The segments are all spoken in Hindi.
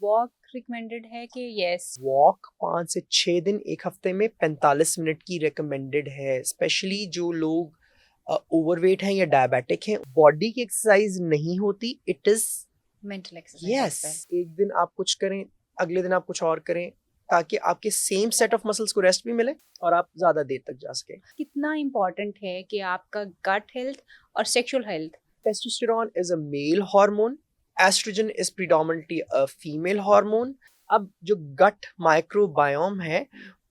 वॉक रिकमेंडेड है कि यस? वॉक 5 से 6 दिन एक हफ्ते में 45 मिनट की रिकमेंडेड है, स्पेशली जो लोग ओवरवेट हैं या डायबिटिक हैं। बॉडी की एक्सरसाइज नहीं होती, इट इज मेंटल एक्सरसाइज। एक दिन आप कुछ करें, अगले दिन आप कुछ और करें, ताकि आपके सेम सेट ऑफ मसल्स को रेस्ट भी मिले और आप ज्यादा देर तक जा सकें। कितना इम्पोर्टेंट है कि आपका गट हेल्थ और sexual health? Testosterone is a male hormone, oestrogen is predominantly a female hormone. अब जो गट माइक्रोबायोम है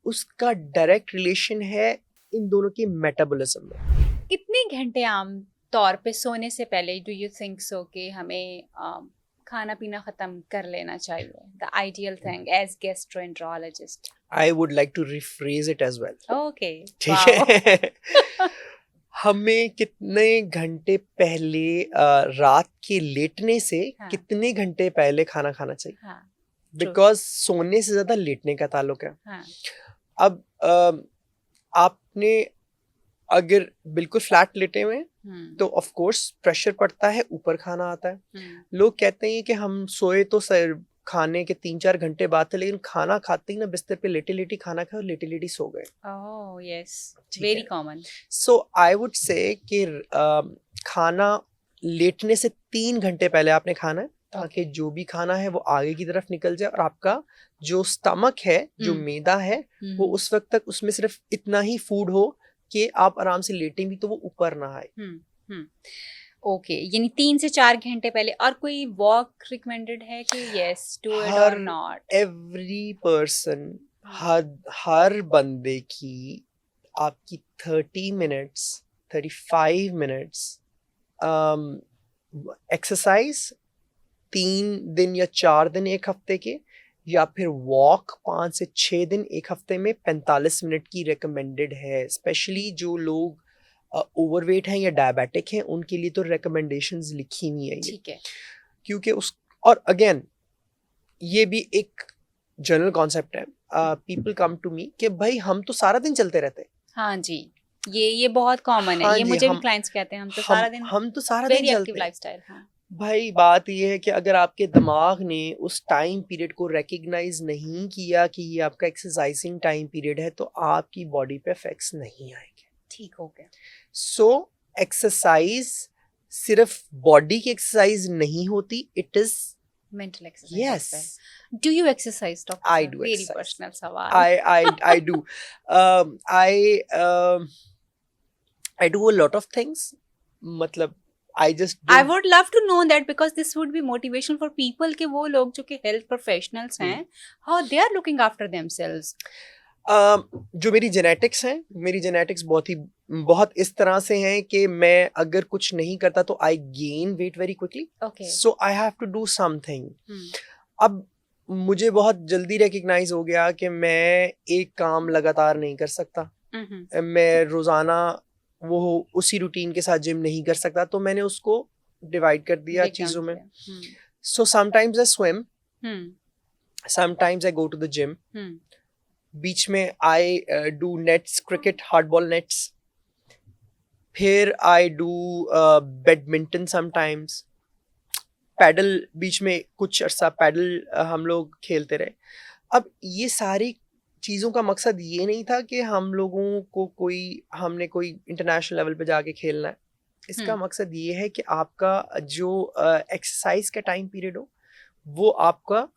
उसका डायरेक्ट रिलेशन है इन दोनों के मेटाबॉलिज्म में। कितने घंटे आम तौर पे सोने से पहले डू यू थिंक सो कि हमें खाना पीना खत्म कर लेना चाहिए? The ideal thing as gastroenterologist. I would like to rephrase it as well. Okay, ठीक है। हमें कितने घंटे पहले रात के लेटने से हाँ। कितने घंटे पहले खाना खाना चाहिए? हाँ, बिकॉज सोने से ज्यादा लेटने का ताल्लुक है। हाँ, अब आपने अगर बिल्कुल फ्लैट लेटे हुए हैं तो ऑफ कोर्स प्रेशर पड़ता है, ऊपर खाना आता है। लोग कहते हैं कि हम सोए तो सर खाने के 3-4 घंटे बाद थे, लेकिन खाना खाते ही ना बिस्तर पे लेटे लेटी खाना खाए और लेटे लेटी सो गए। ओह यस, ठीक वेरी है। Common. So I would say कि खाना लेटने से 3 घंटे पहले आपने खाना है, ताकि जो भी खाना है वो आगे की तरफ निकल जाए और आपका जो स्टमक है, जो मैदा है, वो उस वक्त तक उसमें सिर्फ इतना ही फूड हो कि आप आराम से लेटें भी तो वो ऊपर ना आए। ओके, यानी 3 से 4 घंटे पहले। और कोई वॉक रिकमेंडेड है कि यस डू इट और नॉट? एवरी पर्सन, हर बंदे की आपकी 30 मिनट्स 35 मिनट्स एक्सरसाइज 3 दिन या 4 दिन एक हफ्ते के, या फिर वॉक 5 से 6 दिन एक हफ्ते में 45 मिनट की रिकमेंडेड है। स्पेशली जो लोग ओवरवेट हैं या डायबिटिक हैं उनके लिए तो रिकमेंडेशंस लिखी हुई है ये। ठीक है। क्योंकि और अगेन ये भी एक जनरल कॉन्सेप्ट है। पीपल कम टू मी कि भाई हम तो सारा दिन चलते रहते हैं। हाँ जी, ये बहुत कॉमन है। हाँ ये जी, मुझे भी क्लाइंट्स कहते हैं हम तो सारा दिन, हम तो सारा दिन वेरी चलते एक्टिव हैं। लाइफस्टाइल। हाँ भाई बात ये है कि अगर आपके दिमाग ने उस टाइम पीरियड को रिकग्नाइज नहीं किया कि ये आपका एक्सरसाइजिंग टाइम पीरियड है, तो आपकी बॉडी पे इफेक्ट्स नहीं आएंगे। ठीक हो गया। सो एक्सरसाइज सिर्फ बॉडी की एक्सरसाइज नहीं होती, it is mental exercise. Yes. Do you exercise doctor? I do very exercise. Personal सवाल। I do. I do a lot of things. मतलब I just do. I would love to know that because this would be motivation for people कि वो लोग जो कि health professionals हैं, how they are looking after themselves. जो मेरी जेनेटिक्स हैं, मेरी जेनेटिक्स बहुत इस तरह से हैं कि मैं अगर कुछ नहीं करता तो I gain weight very quickly. Okay. So I have to do something. अब मुझे बहुत जल्दी रिकग्नाइज हो गया कि मैं एक काम लगातार नहीं कर सकता। मैं रोजाना वो उसी रूटीन के साथ जिम नहीं कर सकता, तो मैंने उसको डिवाइड कर दिया चीजों में। So sometimes I swim, sometimes I go to the gym. बीच में I do nets, cricket, hardball nets. फिर I do badminton sometimes. Padel, बीच में कुछ अर्सा पैडल हम लोग खेलते रहे। अब ये सारी चीज़ों का मकसद ये नहीं था कि हम लोगों को हमने कोई इंटरनेशनल लेवल पे जाके खेलना है। इसका मकसद ये है कि आपका जो एक्सरसाइज का टाइम पीरियड हो वो आपका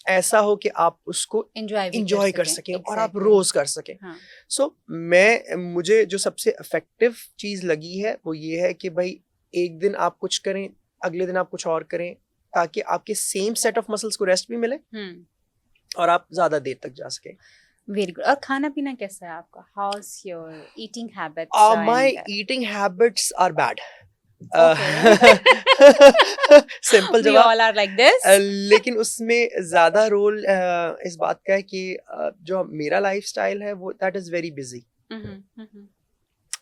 ऐसा हो कि आप उसको इंजॉय कर सकें और आप रोज कर सकें। सो मुझे जो सबसे इफेक्टिव चीज़ लगी है वो ये है कि भाई एक दिन आप कुछ करें, अगले दिन आप कुछ और करें, ताकि आपके सेम सेट ऑफ मसल्स को रेस्ट भी मिले और आप ज्यादा देर तक जा सके। Very good. और खाना पीना कैसा है आपका? How is your eating habits? My eating habits are bad. Simple We all are like this. लेकिन उसमें ज्यादा रोल इस बात का है कि जो मेरा लाइफस्टाइल है वो दैट इज वेरी बिजी।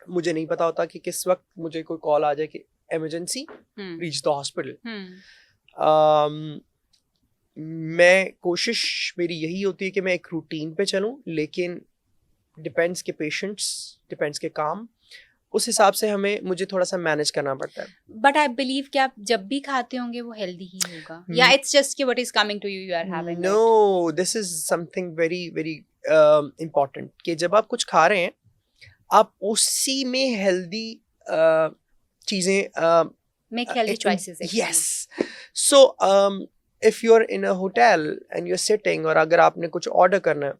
मुझे नहीं पता होता कि किस वक्त मुझे कोई कॉल आ जाए कि इमरजेंसी, रीच द हॉस्पिटल। मैं कोशिश मेरी यही होती है कि मैं एक रूटीन पे चलूं, लेकिन डिपेंड्स के पेशेंट्स, डिपेंड्स के काम उस हिसाब से मुझे थोड़ा सा मैनेज करना पड़ता है. बट आई बिलीव कि आप जब भी खाते होंगे वो हेल्दी ही होगा, या इट्स जस्ट कि what is coming to you you are having it? No, this is something very very important कि जब आप कुछ खा रहे हैं आप उसी में हेल्दी चीजें make healthy choices. yes. So if you're in a hotel and you're sitting और अगर आपने कुछ ऑर्डर करना है,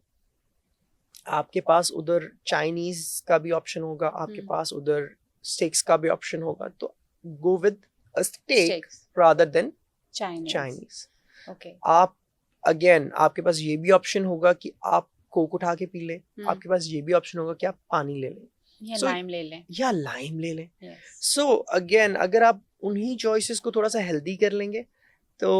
आपके पास उधर चाइनीज का भी ऑप्शन होगा, आपके पास उधर स्टेक्स का भी ऑप्शन होगा, तो go with a steak rather than Chinese. Okay. आप अगेन आपके पास ये भी ऑप्शन होगा कि आप कोक उठा के पी लें, आपके पास ये भी ऑप्शन होगा कि आप पानी ले लें या लाइम ले लें. Yes. सो अगेन अगर आप उन्हीं चॉइसेस को थोड़ा सा हेल्दी कर लेंगे तो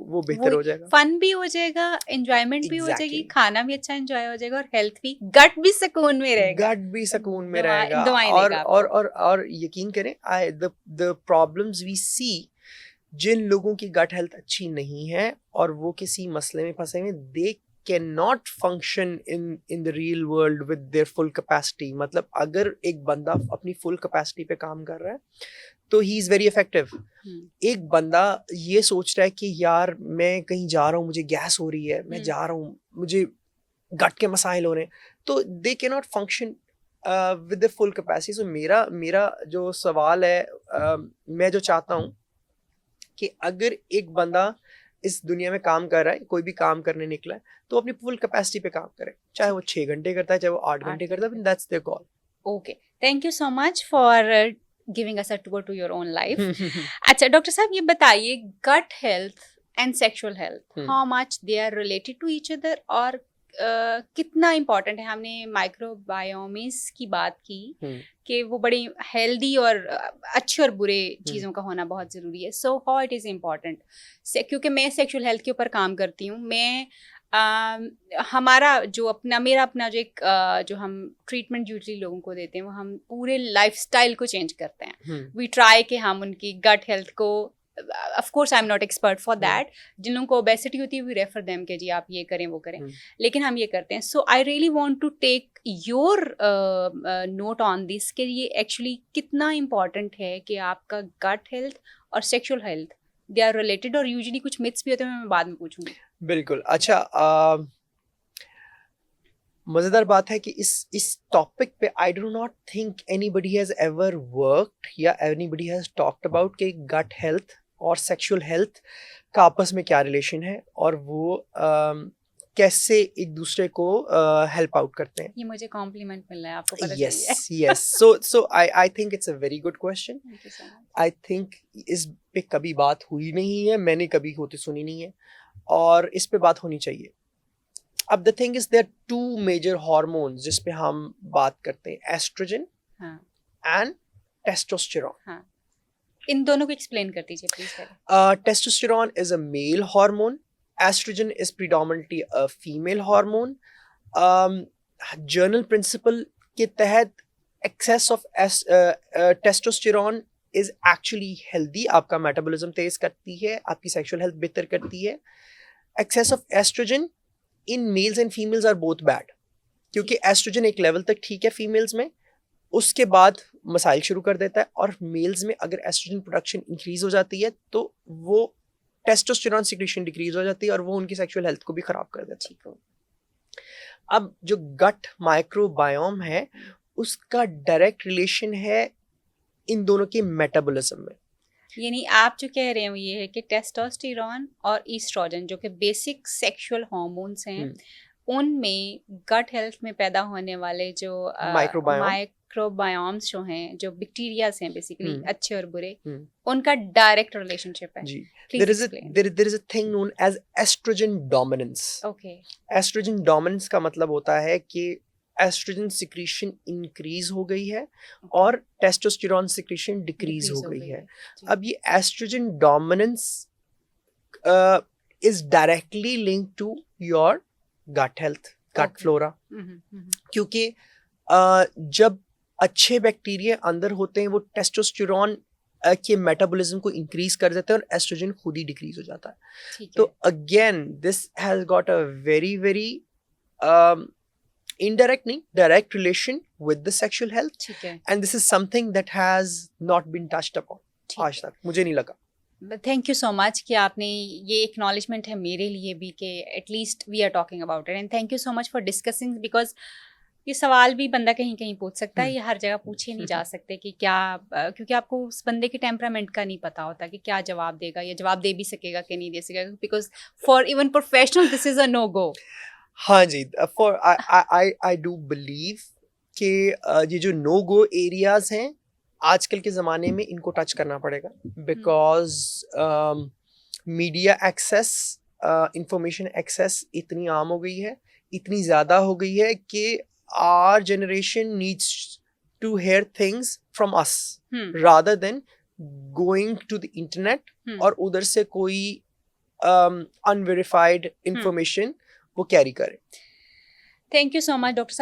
वो बेहतर हो जाएगा. फन भी हो जाएगा, एंजॉयमेंट भी हो Exactly. जाएगी, खाना भी अच्छा एंजॉय हो जाएगा और हेल्थ भी, गट भी सुकून में रहेगा. गट भी सुकून में रहेगा. दवाएं और देगा और आपको. और यकीन करें द प्रॉब्लम्स वी सी, जिन लोगों की गट हेल्थ अच्छी नहीं है और वो किसी मसले में फंसे हुए, दे can not function in the real world with their full capacity. मतलब अगर एक बंदा अपनी फुल कैपेसिटी पे काम कर रहा है तो ही इज वेरी इफेक्टिव. एक बंदा ये सोच रहा है कि यार मैं कहीं जा रहा हूँ, मुझे गैस हो रही है, मैं जा रहा हूँ, मुझे गट के मसाइल हो रहे हैं, तो they can not function with the full capacity. So मेरा जो सवाल है, मैं जो चाहता हूँ कि अगर एक बंदा इस दुनिया में काम कर रहा है, कोई भी काम करने निकला है, तो अपनी फुल कैपेसिटी पे काम करे, चाहे वो 6 घंटे करता है, चाहे वो 8 घंटे करता है, that's their call. Okay, thank you so much for giving us a tour to your own life. अच्छा डॉक्टर साहब, ये बताइए, gut health and sexual health, how much they are related to each other, और कितना इम्पोर्टेंट है? हमने माइक्रोबायोम्स की बात की कि वो बड़ी हेल्दी और अच्छे और बुरे चीज़ों का होना बहुत ज़रूरी है. So how it is important, क्योंकि मैं सेक्सुअल हेल्थ के ऊपर काम करती हूँ. मैं मेरा अपना जो एक जो हम ट्रीटमेंट यूजली लोगों को देते हैं, वो हम पूरे लाइफस्टाइल को चेंज करते हैं. वी ट्राई कि हम उनकी गट हेल्थ को, of course I am not expert for that, जिन लोगों को ओबेसिटी होती है वी रेफर देम कि जी आप ये करें वो करें, लेकिन हम ये करते हैं. So I really want to take your note on this कि ये एक्चुअली कितना इम्पॉर्टेंट है कि आपका गट हेल्थ और sexual health they are related, और यूजुअली कुछ मिथ्स भी होते हैं, मैं बाद में पूछूंगी. बिल्कुल. अच्छा, मजेदार बात है कि इस टॉपिक पे I do not think anybody has ever worked या एनीबडी हैज टॉक्ड अबाउट कि गट हेल्थ और सेक्सुअल हेल्थ का आपस में क्या रिलेशन है और वो कैसे एक दूसरे को हेल्प आउट करते हैं. ये मुझे कॉम्प्लीमेंट मिल रहा है, आपको पता yes चलिए. yes. so I think it's a very good question. Thank you so much. I think इस पे कभी बात हुई नहीं है, मैंने कभी होती सुनी नहीं है, और इस पे बात होनी चाहिए. अब the thing is there 2 major hormones जिस पे हम बात करते हैं, एस्ट्रोजन एंड टेस्टोस्टेरोन. इन दोनों को एक्सप्लेन कर दीजिए please. Testosterone is a male hormone, oestrogen is predominantly a female hormone. General principle के तहत excess of testosterone is actually healthy, आपका मेटाबॉलिज्म तेज करती है, आपकी सेक्सुअल हेल्थ बेहतर करती है. Excess of oestrogen in males and females are both bad, क्योंकि एस्ट्रोजन एक लेवल तक ठीक है फीमेल्स में, उसके बाद मसाइल शुरू कर देता है, और मेल्स में अगर एस्ट्रोजन प्रोडक्शन इंक्रीज हो जाती है तो वो टेस्टोस्टेरोन सिक्रीशन डिक्रीज हो जाती है और वो उनकी सेक्सुअल हेल्थ को भी खराब कर देता है. अब जो गट माइक्रोबायोम है उसका डायरेक्ट रिलेशन है इन दोनों के मेटाबॉलिज्म में. यानी आप जो कह रहे हैं वो ये है कि टेस्टोस्टेरोन और ईस्ट्रोजन जो कि बेसिक सेक्सुअल हार्मोन्स हैं, उनमें गट हेल्थ में पैदा होने वाले जो माइक्रोबायोम्स जो हैं, जो बैक्टीरियाज हैं बेसिकली अच्छे और बुरे, उनका डायरेक्ट रिलेशनशिप है. जी. There is a thing known as estrogen dominance. Okay. Estrogen dominance का मतलब होता है कि एस्ट्रोजन सिक्रीशन इंक्रीज हो गई है और टेस्टोस्टेरोन सिक्रीशन डिक्रीज हो गई है. अब ये oestrogen dominance is directly linked to your gut health, gut flora, क्योंकि जब अच्छे बैक्टीरिया अंदर होते हैं वो टेस्टोस्टेरोन के मेटाबॉलिज्म को इंक्रीज कर देते हैं और एस्ट्रोजन खुद ही डिक्रीज हो जाता है. तो again this has got a very very indirect नहीं, direct relation with the sexual health, ठीक है, and this is something that has not been touched upon ठीक आज तक, मुझे नहीं लगा. थैंक यू सो मच कि आपने ये एक्नॉलेजमेंट है मेरे लिए भी कि at least we are talking about it, and thank you so much for discussing, because ये सवाल भी बंदा कहीं कहीं पूछ सकता है, ये हर जगह पूछे नहीं जा सकते कि क्या क्योंकि आपको उस बंदे के टेम्परामेंट का नहीं पता होता कि क्या जवाब देगा, या जवाब दे भी सकेगा कि नहीं दे सकेगा, because for even professional this is a no go. हाँ जी, for I do believe कि ये जो no go areas हैं आजकल के ज़माने में इनको टच करना पड़ेगा, because media access, information access इतनी आम हो गई है, इतनी ज़्यादा हो गई है कि our generation needs to hear things from us rather than going to the internet और उधर से कोई unverified information वो कैरी करे. Thank you so much doctor साहब.